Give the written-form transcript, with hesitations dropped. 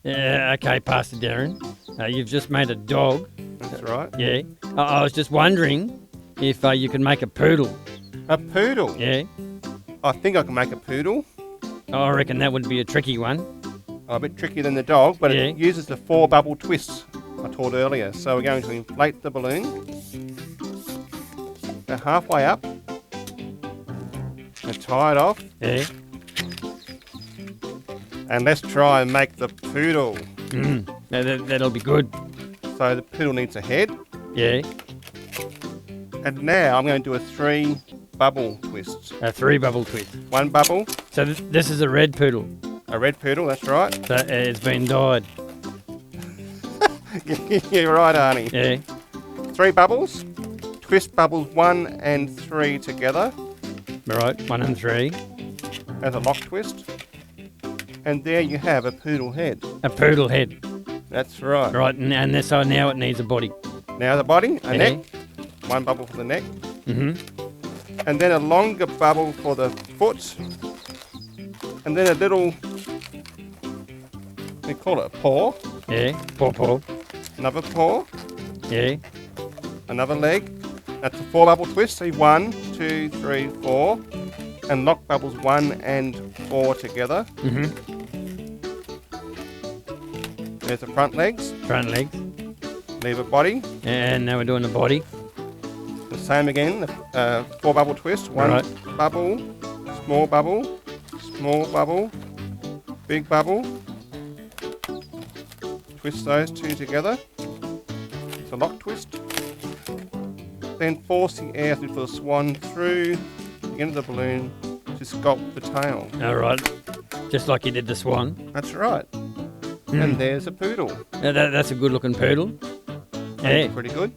Yeah, okay, Pastor Darren. You've just made a dog. That's right. Yeah. I was just wondering if you can make a poodle. A poodle. Yeah. I think I can make a poodle. I reckon that would be a tricky one. A bit trickier than the dog, but Yeah. it uses the 4-bubble twist I taught earlier. So we're going to inflate the balloon. Go halfway up. And tie it off. Yeah. And let's try and make the poodle. That'll be good. So the poodle needs a head. Yeah. And now I'm going to do a 3-bubble twist. A 3-bubble twist. 1 bubble, So this is a red poodle. a red poodle, that's right. So it's been dyed. You're right, Arnie. Yeah. 3 bubbles. Twist bubbles 1 and 3 together Right. 1 and 3. as a lock twist. And there you have a poodle head. A poodle head. That's right. Right. And so now it needs a body. Now the body, a Yeah. neck. 1 bubble for the neck. Mhm. And then a longer bubble for the foot. And then a little, we call it a paw. Yeah. Paw. Another paw. Yeah. Another leg. That's a 4-bubble twist. See, 1, 2, 3, 4. And lock bubbles 1 and 4 together. Mhm. There's the front legs. Front legs. Leave a body. And now we're doing the body. The same again. 4-bubble twist. 1 Right. bubble. Small bubble. Small bubble. Big bubble. Twist those 2 together. It's a lock twist. Then force the air through the swan through the end of the balloon to sculpt the tail. All right. Just like you did the swan. That's right. And there's a poodle. That's a good looking poodle. Yeah. Pretty good.